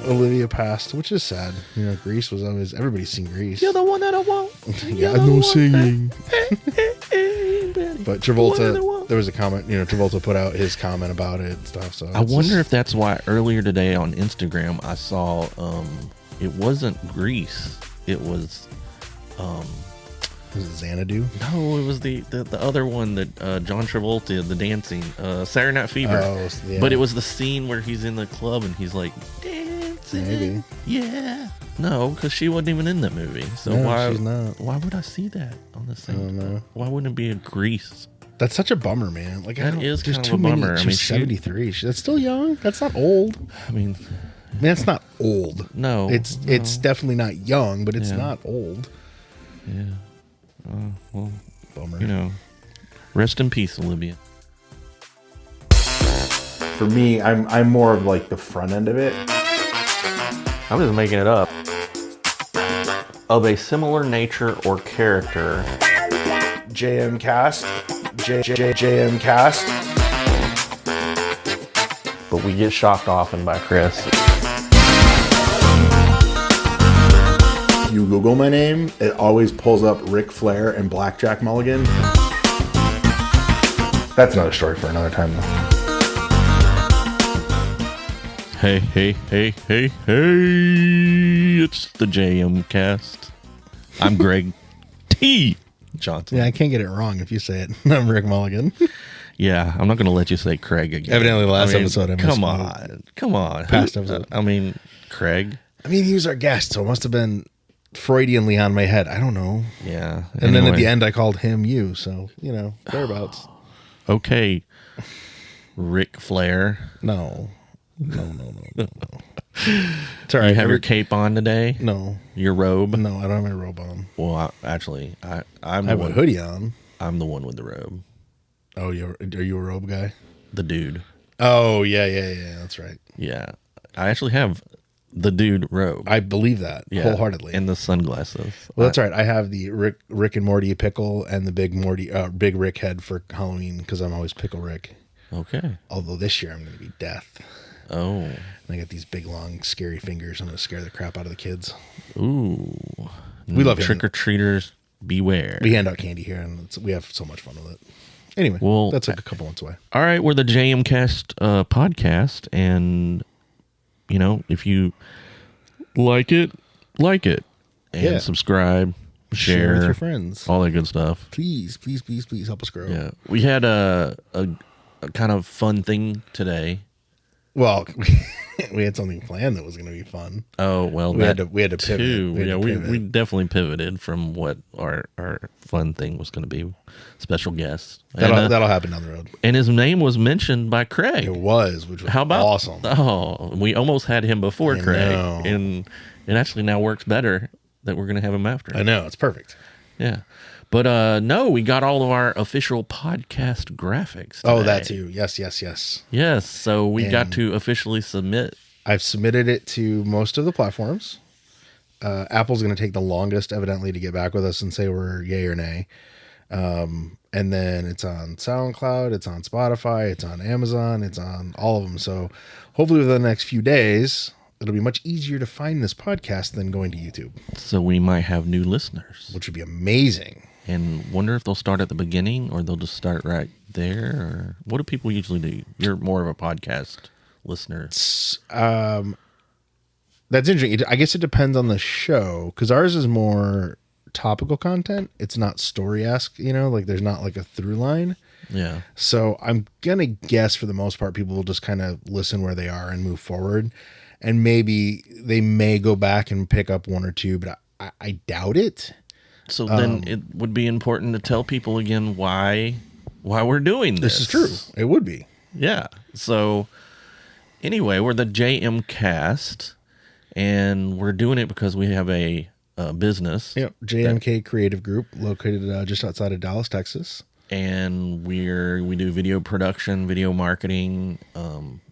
Olivia passed, which is sad. You know, Grease was always, everybody's seen Grease. You're the one that I want. Yeah, no singing. But Travolta, there was a comment, you know, Travolta put out his comment about it and stuff. So I wonder if that's why earlier today on Instagram I saw it wasn't Grease. It was was it Xanadu? no, it was the other one that John Travolta, the dancing, Saturday Night Fever. Oh, yeah. But it was the scene where he's in the club and he's like dancing. Maybe. Yeah. No, because she wasn't even in that movie. So No, she's not. why would I see that on the same? I don't know. Why wouldn't it be a Grease? That's such a bummer, man. Like, That is there's kind of too a many. bummer. I mean, She's 73. That's still young. That's not old. I mean, That's not old. no. It's definitely not young, but it's Yeah. not old. Yeah. Well, Bummer. you know, rest in peace, Olivia. For me, I'm more of like the front end of it. I'm just making it up. Of a similar nature or character. JMKast. JMKast. But we get shocked often by Chris. You Google my name, it always pulls up Ric Flair and Blackjack Mulligan. That's another story for another time, though. Hey, it's the JMKast. I'm Greg T. Johnson. Yeah, I can't get it wrong if you say it. I'm Rick Mulligan. Yeah, I'm not going to let you say Craig again. Evidently, the last episode I Come missed. come on. Past episode. I mean, Craig. I mean, he was our guest, so it must have been Freudianly on my head. I don't know. Yeah. And then at anyway. the end, I called him you. So, you know, thereabouts. Okay, Ric Flair. No. It's all right. You have your cape on today? No. Your robe? No, I don't have my robe on. Well, I'm I the have one. a hoodie on. I'm the one with the robe. Oh, are you a robe guy? The dude. Oh, yeah. That's right. Yeah. I actually have the dude robe. I believe that wholeheartedly. And the sunglasses. Well, that's right. I have the Rick and Morty pickle and the big Rick head for Halloween because I'm always Pickle Rick. Okay. Although this year I'm going to be Death. Oh. And I got these big, long, scary fingers. I'm going to scare the crap out of the kids. Ooh. We love trick-or-treaters. Beware. We hand out candy here, and we have so much fun with it. Anyway, Well, that's like a couple months away. All right, we're the JMKast podcast, and you know, if you like it, and subscribe, share with your friends, all that good stuff. Please help us grow. Yeah, we had a kind of fun thing today. Well, we had something planned that was going to be fun. Oh well, we had to pivot. Too. We definitely pivoted from what our fun thing was going to be. Special guest. That'll happen down the road. And his name was mentioned by Craig. It was, which was How about awesome. Oh, we almost had him before Craig, know. and it actually now works better that we're going to have him after. I know, it's perfect. Yeah. But no, we got all of our official podcast graphics today. Oh, that too. Yes. Yes, so we got And to officially submit. I've submitted it to most of the platforms. Apple's going to take the longest, evidently, to get back with us and say we're yay or nay. And then it's on SoundCloud, it's on Spotify, it's on Amazon, it's on all of them. So hopefully within the next few days, it'll be much easier to find this podcast than going to YouTube. So we might have new listeners. Which would be amazing. And wonder if they'll start at the beginning or they'll just start right there. Or what do people usually do? You're more of a podcast listener. That's interesting. I guess it depends on the show, because ours is more topical content. It's not story-esque, like there's not like a through line. Yeah. So I'm going to guess for the most part, people will just kind of listen where they are and move forward. And maybe they may go back and pick up one or two, but I doubt it. So then it would be important to tell people again why we're doing this. This is true. It would be. Yeah. So anyway, we're the JMKast, and we're doing it because we have a business. Yeah, JMK Creative Group, located just outside of Dallas, Texas. And we do video production, video marketing,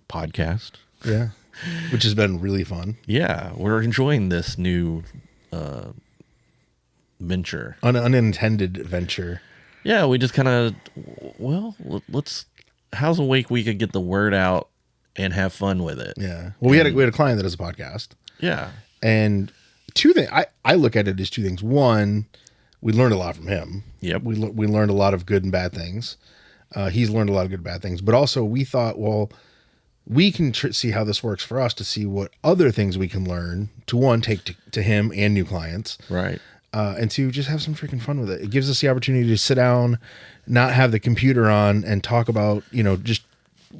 podcast. Yeah, which has been really fun. Yeah, we're enjoying this new venture. Unintended venture. Yeah, we just kind of, how's a way we could get the word out and have fun with it. Yeah. Well, we had a client that does a podcast, Yeah. and two things. I look at it as two things. One, we learned a lot from him. Yep. We learned a lot of good and bad things. He's learned a lot of good and bad things, but also we thought, well, we can see how this works for us to see what other things we can learn to one, take to him and new clients. Right. And to just have some freaking fun with it. It gives us the opportunity to sit down, not have the computer on, and talk about, just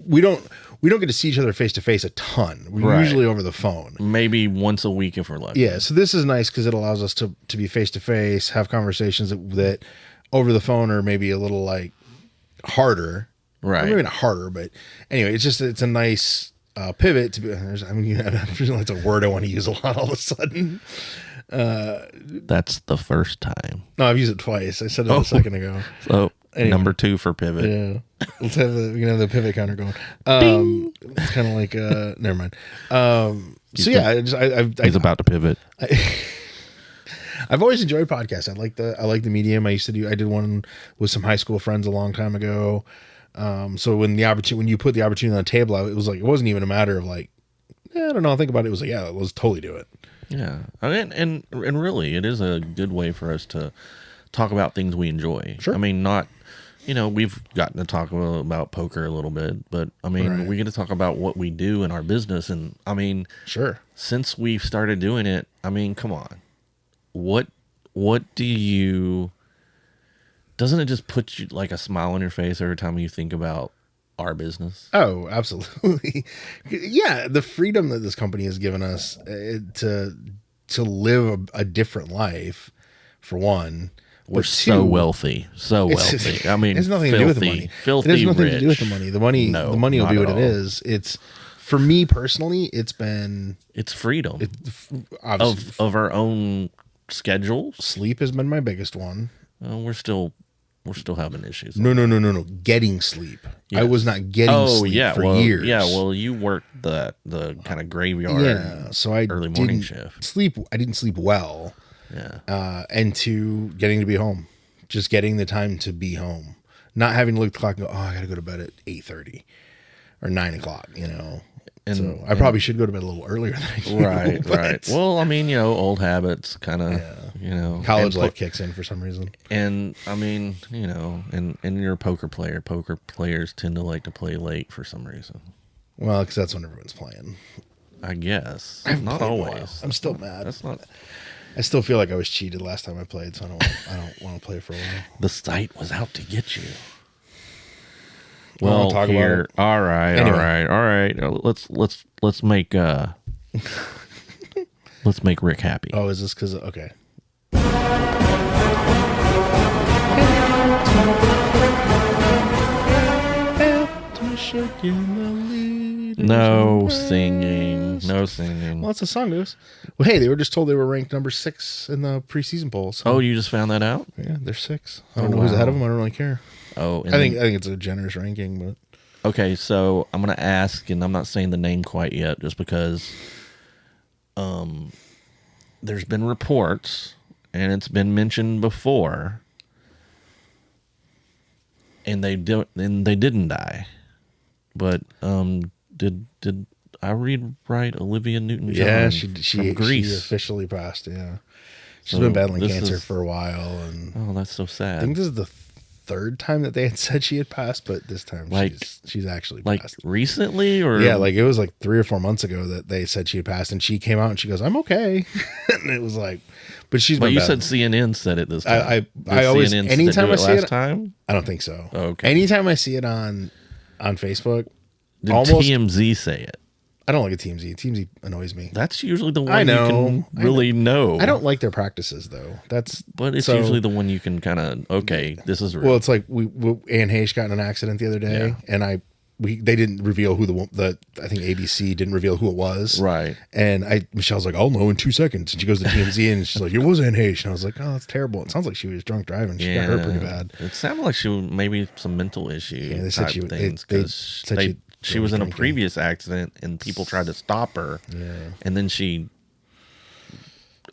we don't get to see each other face to face a ton. We're usually over the phone. Maybe once a week if we're lucky. Yeah. So this is nice because it allows us to be face to face, have conversations that over the phone are maybe a little like harder. Right. Or maybe not harder, but anyway, it's a nice pivot to be. That's a word I want to use a lot all of a sudden. That's the first time. No, I've used it twice. I said it a second ago. So Anyway. number 2 for pivot. Yeah, we can have the pivot counter going. It's kind of like never mind. So yeah, He's about to pivot. I've always enjoyed podcasts. I like the medium. I did one with some high school friends a long time ago. So when you put the opportunity on the table, it was like it wasn't even a matter of like, I don't know. I'll think about it. It was like, yeah, let's totally do it. Yeah, and really, it is a good way for us to talk about things we enjoy. Sure. I mean, not, we've gotten to talk about poker a little bit, but I mean, we get to talk about what we do in our business, and I mean, sure. Since we've started doing it, I mean, come on, what do you? Doesn't it just put you like a smile on your face every time you think about our business? Oh, absolutely. Yeah, the freedom that this company has given us to live a different life, for one. We're so wealthy. I mean, it has nothing to do with the money. Filthy it has nothing rich. to do with the money. The money will be what it is. It's, for me personally, it's freedom of our own schedules. Sleep has been my biggest one. We're still having issues. No. Getting sleep. Yes. I was not getting sleep for years. Yeah, well, you worked the kind of graveyard. Yeah, so early morning shift. I didn't sleep well. Yeah. And to getting to be home, just getting the time to be home, not having to look at the clock and go, I got to go to bed at 8:30 or 9 o'clock. And so I probably should go to bed a little earlier than I do. Right. Well, I mean, old habits kind of, college life kicks in for some reason. And I mean, and you're a poker player. Poker players tend to like to play late for some reason. Well, because that's when everyone's playing. I guess. Not always. I'm still mad. That's not. I still feel like I was cheated last time I played, so I don't want to play for a while. The site was out to get you. Well, talk about it. All right. Anyway. All right. Let's make let's make Rick happy. Oh, is this because okay? No singing. No singing. Well, that's a song, Goose. Well, hey, they were just told they were ranked number 6 in the preseason poll. So. Oh, you just found that out? Yeah, they're 6. I don't know who's ahead of them. I don't really care. Oh, I think it's a generous ranking, but okay. So I'm gonna ask, and I'm not saying the name quite yet, just because there's been reports, and it's been mentioned before, and they didn't die, but did I read right? Olivia Newton John. Yeah, from Greece. She officially passed. Yeah, she's been battling cancer for a while, and oh, that's so sad. I think this is the third time that they had said she had passed, but this time she's actually passed. Recently, or yeah, like it was like 3 or 4 months ago that they said she had passed, and she came out and she goes, "I'm okay," and it was like, but you said CNN said it this time. I always CNN anytime I see it time. I don't think so. Okay, anytime I see it on Facebook, did TMZ say it? I don't like a TMZ. TMZ annoys me. That's usually the one you can really know. I don't like their practices though. But it's usually the one you can kind of this is real. Well, it's like Anne Heche got in an accident the other day, and they didn't reveal who I think ABC didn't reveal who it was. Right. And Michelle's like, I'll know in 2 seconds. And she goes to TMZ and she's like, it was Anne Heche. And I was like, oh, that's terrible. It sounds like she was drunk driving. She got hurt pretty bad. It sounded like she was maybe some mental issue. Yeah, they said she was in a previous accident and people tried to stop her. Yeah. And then she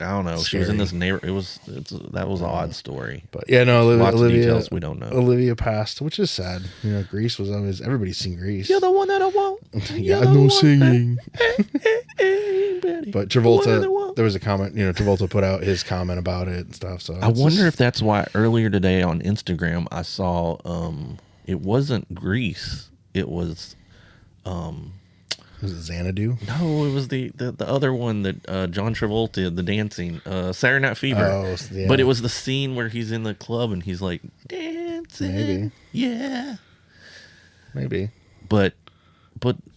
I don't know. She was in Scary. this neighbor. That was an odd story. But yeah, no, Lots of Olivia, details we don't know. Olivia passed, which is sad. You know, Grease was always, everybody's seen Grease. You're the one that I want. Yeah, no singing. Betty. But The one that I Travolta, want. there was a comment, you know, Travolta put out his comment about it and stuff. So I wonder if that's why earlier today on Instagram I saw it wasn't Grease. It was was it Xanadu? no, it was the other one that John Travolta, the dancing, Saturday Night Fever. Oh, yeah. But it was the scene where he's in the club and he's like dancing. Maybe. Yeah. Maybe. But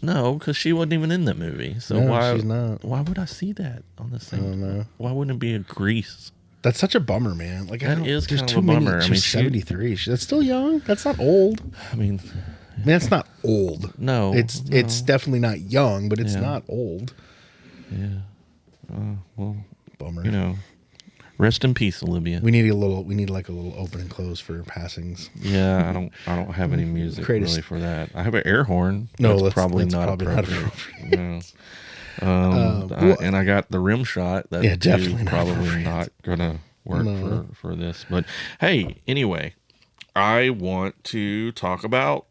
no, because she wasn't even in that movie. So No, why she's not. Why would I see that on the same? I don't know. Why wouldn't it be a Grease? That's such a bummer, man. Like That is there's kind of too a many. bummer. I She's mean, she- 73. That's still young. That's not old. I mean, I mean, that's not old. no, It's definitely not young, but it's Yeah. not old. yeah. Well, Bummer. you know, rest in peace, Olivia. We need like a little open and close for passings. Yeah, I don't have any music Create a really for that. I have an air horn. No, that's probably that's not probably not appropriate. No. well- And I got the rim shot. That Yeah, definitely not probably appropriate. not gonna work No. for this. But hey, anyway, I want to talk about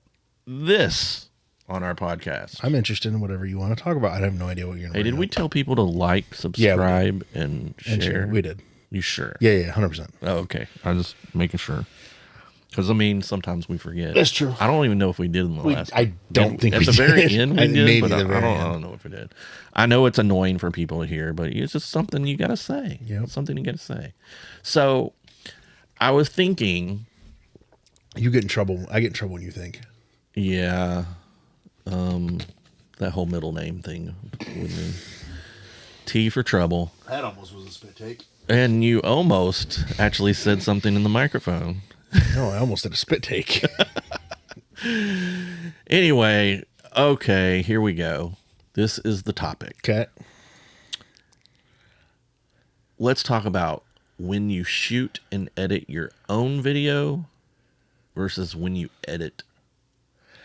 this on our podcast. I'm interested in whatever you want to talk about. I have no idea what you're going to Hey, did we tell people to like, subscribe, and share? We did. You sure? Yeah, 100%. Oh, okay. I'm just making sure. Because, I mean, sometimes we forget. That's true. I don't even know if we did in the last. I don't think at we the very did. end we did, Maybe but the very I end. don't know if we did. I know it's annoying for people to hear, but it's just something you got to say. Yep. Something you got to say. So, I was thinking, You get in trouble. I get in trouble when you think. yeah, that whole middle name thing with me. T for trouble. That almost was a spit take. And you almost actually said something in the microphone. No, I almost did a spit take. Anyway, okay, here we go. This is the topic. Okay. Let's talk about when you shoot and edit your own video versus when you edit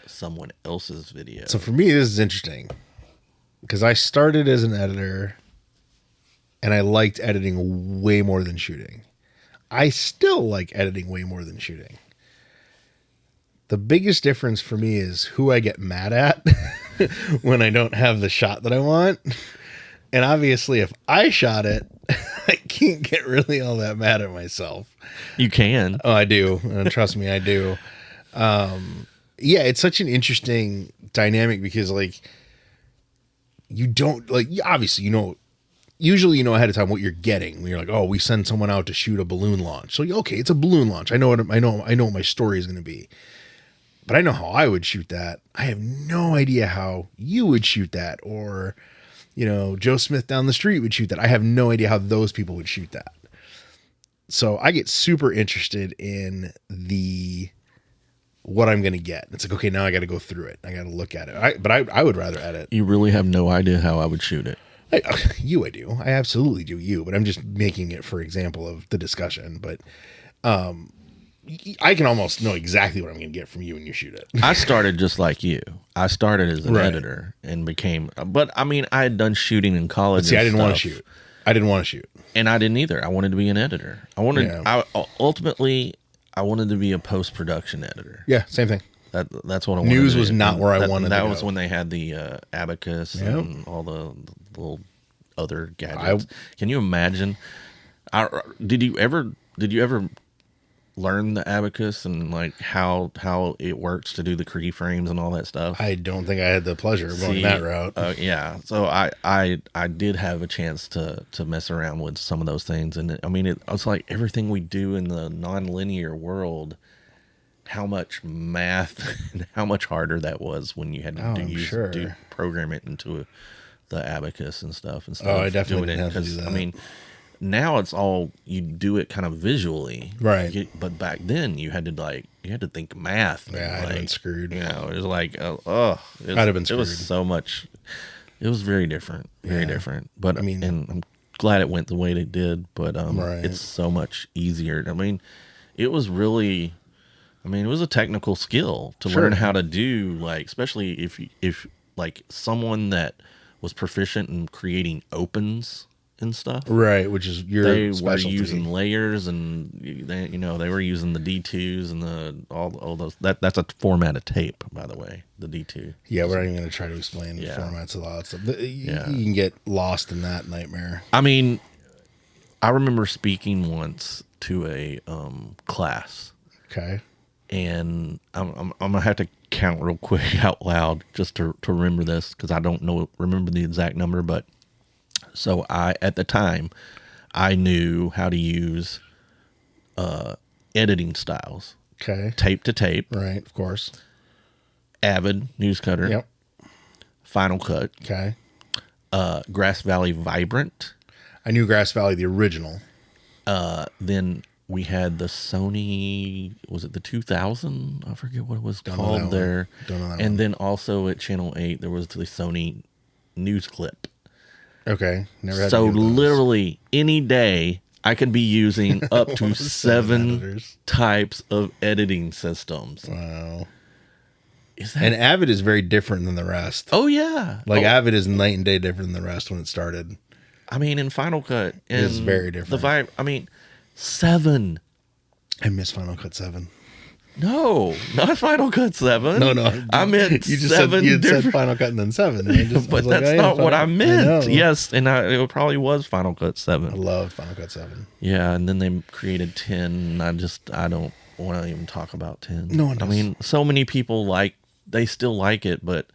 someone else's video. So for me, this is interesting because I started as an editor and I liked editing way more than shooting. I still like editing way more than shooting. The biggest difference for me is who I get mad at when I don't have the shot that I want. And obviously, if I shot it, I can't get really all that mad at myself. You can. Oh, I do. And trust me, I do. Yeah, it's such an interesting dynamic because, like, you don't, like, obviously, you know, usually you know ahead of time what you're getting when you're like, oh, we send someone out to shoot a balloon launch. So, okay, it's a balloon launch. I know what my story is going to be. But I know how I would shoot that. I have no idea how you would shoot that, or, you know, Joe Smith down the street would shoot that. I have no idea how those people would shoot that. So I get super interested in what I'm going to get. It's like, okay, now I got to go through it. I got to look at it. But I would rather edit. You really have no idea how I would shoot it. I do. I absolutely do you, but I'm just making it for example of the discussion. But I can almost know exactly what I'm going to get from you when you shoot it. I started just like you. I started as an Right. editor and became, but I mean, I had done shooting in college. See, I and didn't want to stuff, shoot. I didn't want to shoot. and I didn't either. I wanted to be an editor. I wanted. Yeah. Ultimately, I wanted to be a post-production editor. Yeah, same thing. That's what I wanted. News to was do. not And where I wanted to That go. was when they had the abacus Yep. and all the little other gadgets. Can you imagine? Did you ever learn the abacus and like how it works to do the keyframes and all that stuff? I don't think I had the pleasure of going that route. Yeah. So I did have a chance to mess around with some of those things, and I mean it's like everything we do in the nonlinear world. How much math and how much harder that was when you had to I'm sure. program it into the abacus and stuff and stuff. Oh, I definitely didn't have to do that. I mean, now it's all you do it kind of visually, Right. But back then you had to think math. Yeah, I'd have been screwed. You know, it was like, I'd have been It was screwed. so much. It was very different, very different. But I mean- and I'm glad it went the way it did. But Right. it's so much easier. I mean, it was really. I mean, it was a technical skill to Sure. learn how to do, like, especially if like someone that was proficient in creating opens and stuff. Right, which is your They specialty. were using layers, and they were using the D2s and all those. That's a format of tape, by the way. The D2. Yeah, we're not even going to try to explain Yeah. formats of all that stuff. You can get lost in that nightmare. I mean, I remember speaking once to a class, Okay. and I'm gonna have to count real quick out loud just to remember this, because I don't remember the exact number, but so at the time I knew how to use editing styles. Okay. Tape to tape, Right, of course. Avid, News Cutter, Yep. Final Cut, Okay. Grass Valley Vibrant. I knew Grass Valley, the original. Then we had the Sony, was it the 2000? I forget what it was Don't know called that there. one. Don't know that and one. then also at Channel 8, there was the Sony News Clip. Okay. Never had So to do those. literally any day, I could be using up to Seven seven editors. types of editing systems. Wow. Is that? And Avid is very different than the rest. Oh yeah, Like oh, Avid is night and day different than the rest when it started. I mean, in Final Cut, and is very different. The vibe. I mean, 7. I miss Final Cut 7. No, not Final Cut 7. No. I meant You just 7 said you different. said Final Cut and then 7. And I But was like, that's oh, yeah, not what I Final- meant. know. Yes, and it probably was Final Cut I 7. love Final Cut 7. Yeah, and then they created 10. And I don't want to even talk about 10. No one I does. mean, so many people they still like it, but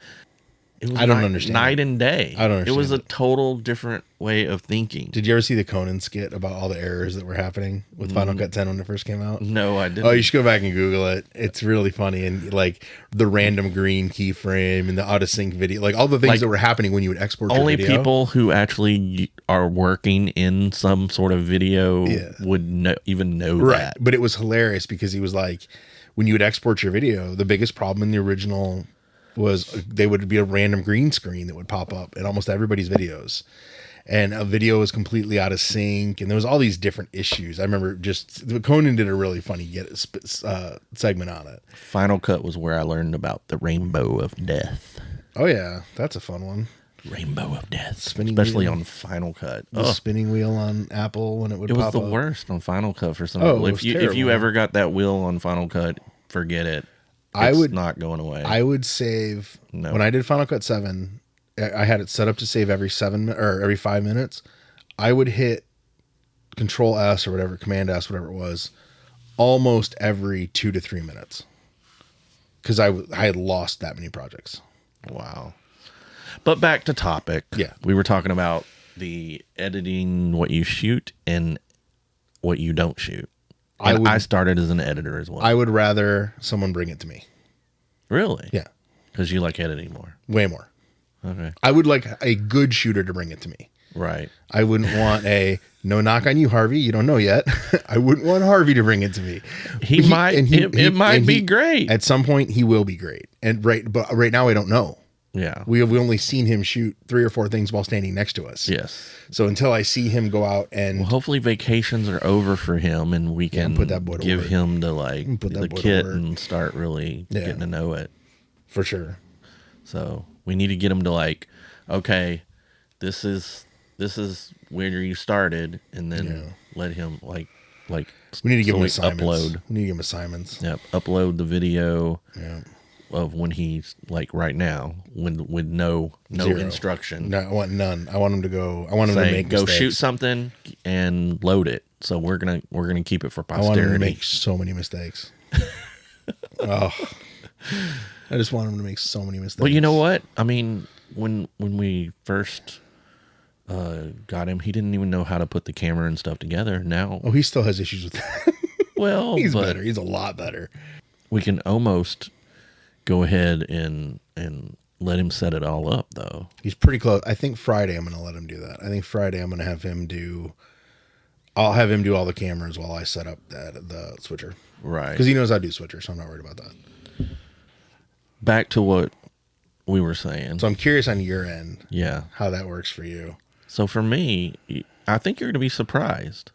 it was I don't understand night it. and day. I don't It was a understand total different way of thinking. Did you ever see the Conan skit about all the errors that were happening with Final Cut 10 when it first came out? No, I didn't. Oh, you should go back and Google it. It's really funny. And like the random green keyframe and the out of sync video, like all the things Like, that were happening when you would export your Only video. people who actually are working in some sort of video Yeah. would even know Right. that. But it was hilarious because he was like, when you would export your video, the biggest problem in the original was they would be a random green screen that would pop up in almost everybody's videos. And a video was completely out of sync. And there was all these different issues. I remember Conan did a really funny segment on it. Final Cut was where I learned about the Rainbow of Death. Oh, yeah. That's a fun one. Rainbow of Death, Spinning especially wheel. on Final Cut. The spinning wheel on Apple when it would It was pop the up. worst on Final Cut for some Oh, people. it If was you terrible. ever got that wheel on Final Cut, forget it. It's not going away. I would save No. when I did Final Cut 7. I had it set up to save every 5 minutes. I would hit Control S or whatever, Command S, whatever it was, almost every 2 to 3 minutes because I had lost that many projects. Wow. But back to topic. Yeah. We were talking about the editing, what you shoot and what you don't shoot. And I started as an editor as well. I would rather someone bring it to me. Really? Yeah, Because you like editing more. way more. Okay. I would like a good shooter to bring it to me. Right. I wouldn't want no knock on you, Harvey. You don't know yet. I wouldn't want Harvey to bring it to me. It might be great. At some point, he will be great. But right now, I don't know. Yeah. We have only seen him shoot 3 or 4 things while standing next to us. Yes. So until I see him go out and Well, hopefully vacations are over for him and we can put that boy to give work. him Put that the boy to kit work. and start really Yeah. getting to know it. for sure. So we need to get him to okay, this is where you started, and then let him like We need to give him so assignments. upload. We need to give him assignments. Yep, upload the video Yeah. of when he's right now, with no 0 instruction. No, I want none. I want him to go. I want him to Say make go mistakes. shoot something and load it. So we're gonna keep it for I want him to posterity. make so many mistakes. Oh, I just want him to make so many mistakes. Well, you know what? I mean, when we first got him, he didn't even know how to put the camera and stuff together. Now, Oh, he still has issues with that. well, He's but better. He's a lot better. we can almost go ahead and let him set it all up, though. He's pretty close. I think Friday I'm going to let him do that. I think Friday I'm going to have him do. I'll have him do all the cameras while I set up the switcher Right. because he knows I do switcher, so I'm not worried about that. Back to what we were saying. So I'm curious on your end Yeah. how that works for you. So for me, I think you're going to be surprised.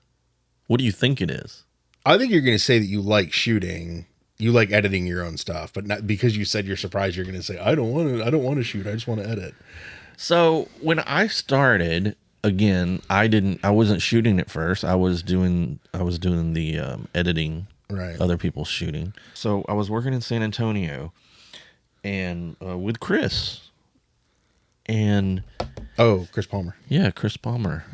What do you think it is? I think you're going to say that you like shooting, you like editing your own stuff, but not because you said you're surprised. You're going to say I don't want to shoot. I just want to edit. So when I started, again, I wasn't shooting at first. I was doing the editing, Right. other people's shooting. So I was working in San Antonio and with Chris. And Oh, Chris Palmer. yeah, Chris Palmer.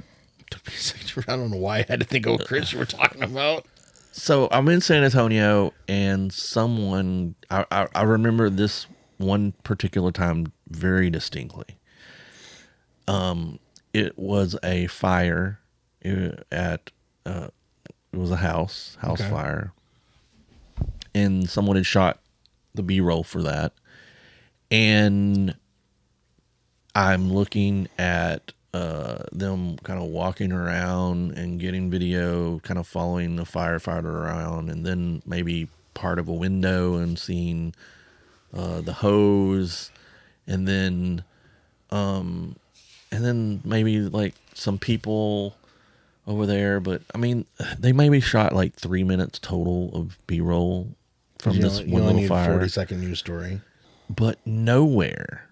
Took me a second. I don't know why I had to think of what Chris you were talking about. So I'm in San Antonio, and someone I remember this one particular time very distinctly. It was a fire at it was a house Okay. fire, and someone had shot the B-roll for that, and I'm looking at them kind of walking around and getting video, kind of following the firefighter around, and then maybe part of a window and seeing the hose, and then maybe like some people over there. But I mean, they maybe shot like 3 minutes total of B-roll from this You one only little need fire. 40-second news story. But nowhere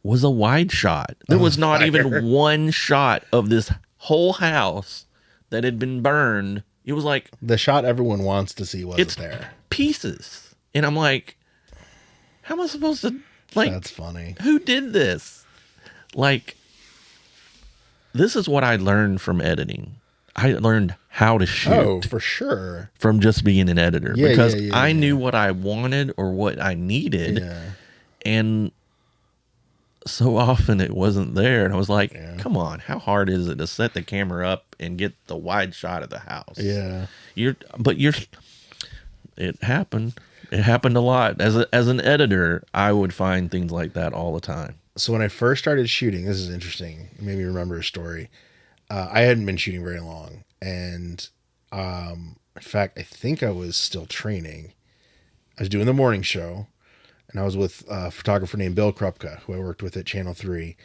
was a wide shot. There was not fire. even one shot of this whole house that had been burned. It was like The shot everyone wants to see wasn't it's there. pieces. And I'm like, how am I supposed to, like, That's funny. who did this? Like, this is what I learned from editing. I learned how to shoot. Oh, for sure. From just being an editor, Yeah, because yeah, yeah, I yeah. knew what I wanted or what I needed. Yeah. And so often it wasn't there. And I was like, Yeah. come on, how hard is it to set the camera up and get the wide shot of the house? Yeah. It happened. It happened a lot. As an editor, I would find things like that all the time. So when I first started shooting, this is interesting. It made me remember a story. I hadn't been shooting very long. And in fact, I think I was still training. I was doing the morning show. And I was with a photographer named Bill Krupka, who I worked with at Channel 3.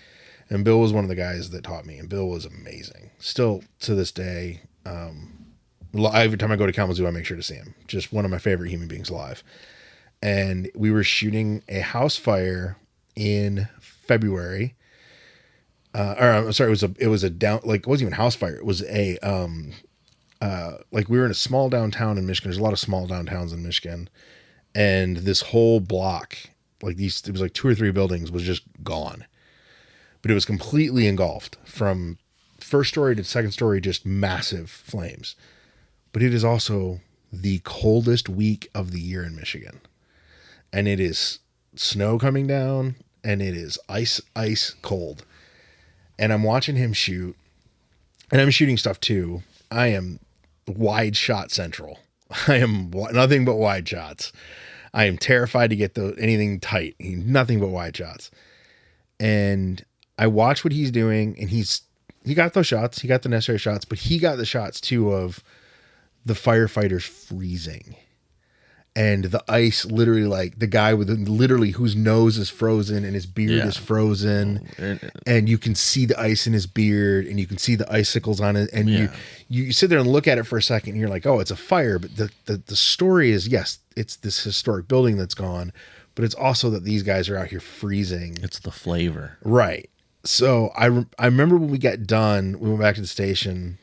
And Bill was one of the guys that taught me. And Bill was amazing. Still to this day, every time I go to Kalamazoo, I make sure to see him. Just one of my favorite human beings alive. And we were shooting a house fire in February. I'm sorry, it was a down, like, it wasn't even a house fire. It was a, like, we were in a small downtown in Michigan. There's a lot of small downtowns in Michigan. And this whole block, like it was like 2 or 3 buildings was just gone. But it was completely engulfed from first story to second story, just massive flames. But it is also the coldest week of the year in Michigan. And it is snow coming down, and it is ice cold. And I'm watching him shoot, and I'm shooting stuff too. I am wide shot central. I am nothing but wide shots. I am terrified to get anything tight. Nothing but wide shots. And I watch what he's doing, and he got those shots. He got the necessary shots, but he got the shots too of the firefighters freezing. And the ice literally, like the guy with literally whose nose is frozen and his beard is frozen. And you can see the ice in his beard, and you can see the icicles on it. And you sit there and look at it for a second, and you're like, oh, it's a fire. But the story is, yes, it's this historic building that's gone, but it's also that these guys are out here freezing. It's the flavor. Right. So I remember when we got done, we went back to the station,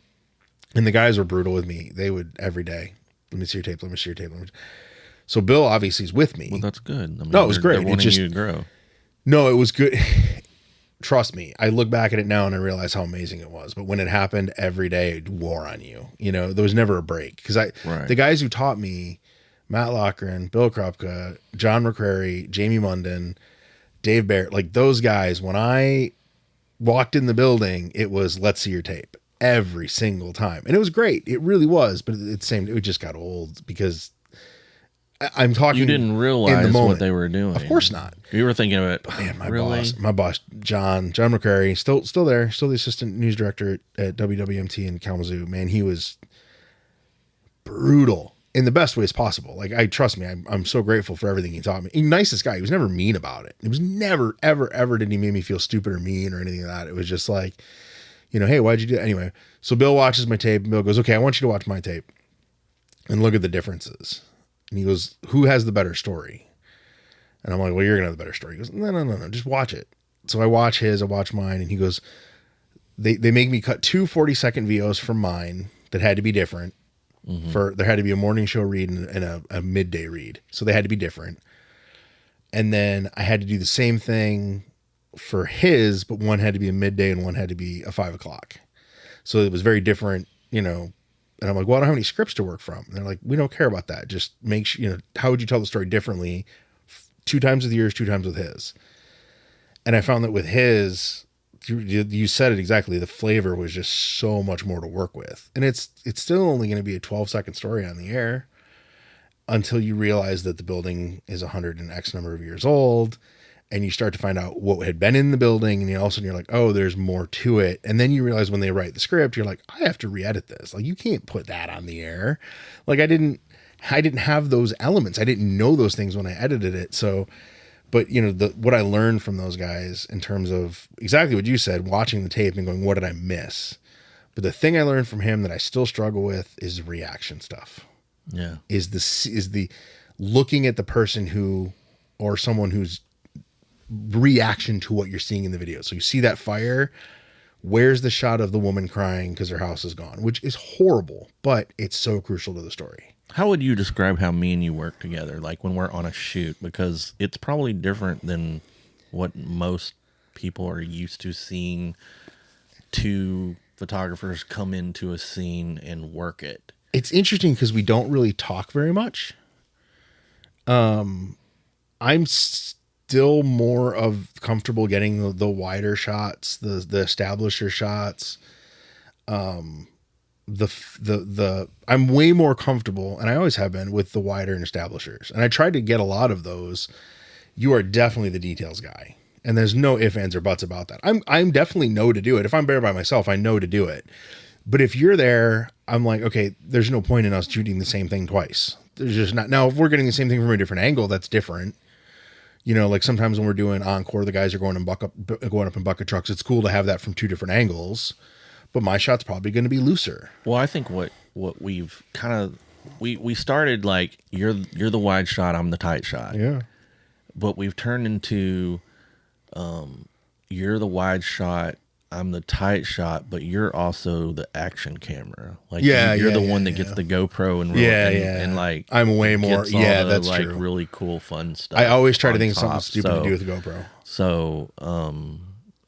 and the guys were brutal with me. They would every day, let me see your tape, let me see your tape. So Bill obviously is with me. Well, that's good. I mean, No, it was great. They're wanting It just- you to grow. No, it was good. Trust me. I look back at it now and I realize how amazing it was. But when it happened every day, it wore on you. You know, there was never a break. Because the guys who taught me, Matt Loughran, Bill Krupka, John McCrary, Jamie Munden, Dave Barrett, like those guys, when I walked in the building, it was, let's see your tape every single time. And it was great. It really was. But it just got old because I'm talking. You didn't realize what they were doing. Of course not. You were thinking of it. Man, really? my boss, John McCrary, still there, still the assistant news director at WWMT in Kalamazoo. Man, he was brutal in the best ways possible. Like, trust me, I'm so grateful for everything he taught me. He's the nicest guy. He was never mean about it. It was never, ever did he make me feel stupid or mean or anything like that. It was just like, you know, hey, why'd you do that? Anyway, so Bill watches my tape, and Bill goes, okay, I want you to watch my tape and look at the differences. And he goes, who has the better story? And I'm like, well, you're going to have the better story. He goes, no, just watch it. so I watch his, I watch mine, and he goes, they make me cut 2 40-second VOs from mine that had to be different. There had to be a morning show read and a midday read. So they had to be different. And then I had to do the same thing for his, but one had to be a midday and one had to be a 5 o'clock. So it was very different, you know. And I'm like, well, I don't have any scripts to work from. And they're like, we don't care about that. Just make sure, you know, how would you tell the story differently? 2 times with yours, 2 times with his. And I found that with his, you said it exactly. The flavor was just so much more to work with. And it's still only going to be a 12-second story on the air until you realize that the building is 100 and X number of years old. And you start to find out what had been in the building. And all of a sudden you're like, oh, there's more to it. And then you realize when they write the script, you're like, I have to re-edit this. Like, you can't put that on the air. Like, I didn't have those elements. I didn't know those things when I edited it. So, but you know, what I learned from those guys in terms of exactly what you said, watching the tape and going, what did I miss? But the thing I learned from him that I still struggle with is reaction stuff. Yeah. Is the looking at the person who, or someone who's reaction to what you're seeing in the video. So you see that fire, where's the shot of the woman crying because her house is gone, which is horrible, but it's so crucial to the story. How would you describe how me and you work together, like when we're on a shoot? Because it's probably different than what most people are used to seeing 2 photographers come into a scene and work it. It's interesting because we don't really talk very much. I'm still more of comfortable getting the wider shots, the establisher shots. I'm way more comfortable, and I always have been, with the wider and establishers. And I tried to get a lot of those. You are definitely the details guy, and there's no ifs, ands, or buts about that. I'm definitely know to do it. If I'm there by myself, I know to do it. But if you're there, I'm like, okay, there's no point in us shooting the same thing twice. There's just not. Now, if we're getting the same thing from a different angle, that's different. You know, like sometimes when we're doing encore, the guys are going up in bucket trucks. It's cool to have that from 2 different angles, but my shot's probably going to be looser. Well, I think what we've kind of we started like you're the wide shot, I'm the tight shot. Yeah. But we've turned into you're the wide shot, I'm the tight shot, but you're also the action camera. Like you're the one that gets the GoPro and and like I'm way more. Yeah, that's like true. really cool fun stuff. I always try to think of something stupid to do with the GoPro. So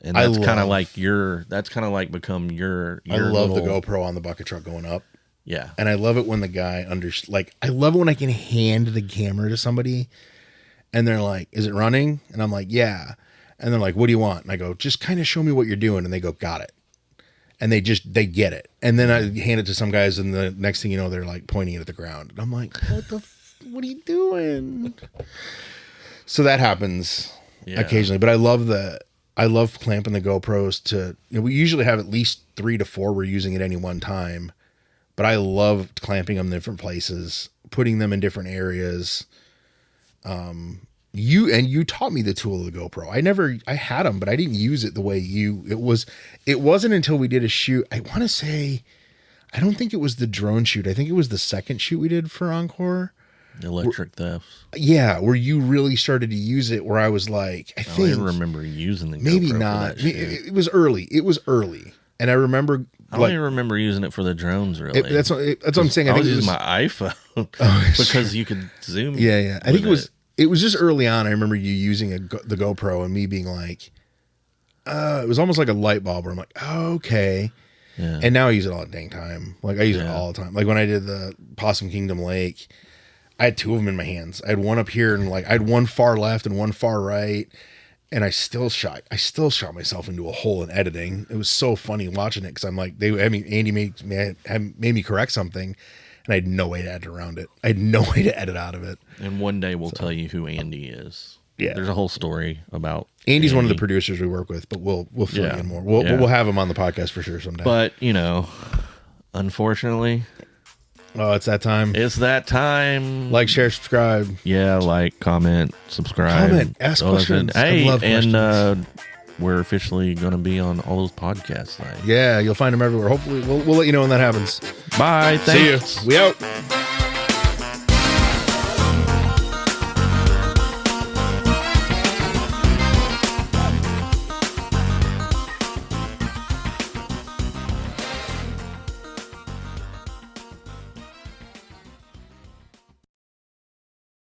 and that's kind of like become your I love the GoPro on the bucket truck going up. Yeah. And I love it when the guy I love it when I can hand the camera to somebody and they're like, is it running? And I'm like, yeah. And they're like, what do you want? And I go, just kind of show me what you're doing. And they go, got it. And they get it. And then I hand it to some guys, and the next thing you know, they're like pointing it at the ground. And I'm like, what are you doing? So that happens occasionally. But I love clamping the GoPros to, you know, we usually have at least 3 to 4 we're using at any one time. But I love clamping them in different places, putting them in different areas. You taught me the tool of the GoPro. I had them, but I didn't use it the way it wasn't until we did a shoot. I want to say, I don't think it was the drone shoot. I think it was the second shoot we did for Encore. Electric thefts. Yeah. Where you really started to use it, where I was like, I didn't remember using the GoPro. Maybe not. It was early. And I remember, I don't even remember using it for the drones, really. That's what I'm saying. I was using my iPhone because you could zoom. Yeah. I think it was just early on. I remember you using the GoPro and me being like, it was almost like a light bulb where I'm like, oh, okay. Yeah. And now I use it all the dang time. Like I use it all the time. Like when I did the Possum Kingdom Lake, I had 2 of them in my hands. I had one up here and I had one far left and one far right. And I still shot myself into a hole in editing. It was so funny watching it. Cause I'm like, Andy made me correct something. And I had no way to edit around it. I had no way to edit out of it. And one day we'll tell you who Andy is. Yeah. There's a whole story about Andy's one of the producers we work with, but we'll fill you in more. We'll have him on the podcast for sure someday. But, you know, unfortunately. Oh, it's that time. It's that time. Like, share, subscribe. Yeah, like, comment, subscribe. Comment, ask questions. Hey, I love questions. We're officially going to be on all those podcasts. Yeah, you'll find them everywhere. Hopefully, we'll let you know when that happens. Bye. Thanks. See you. We out.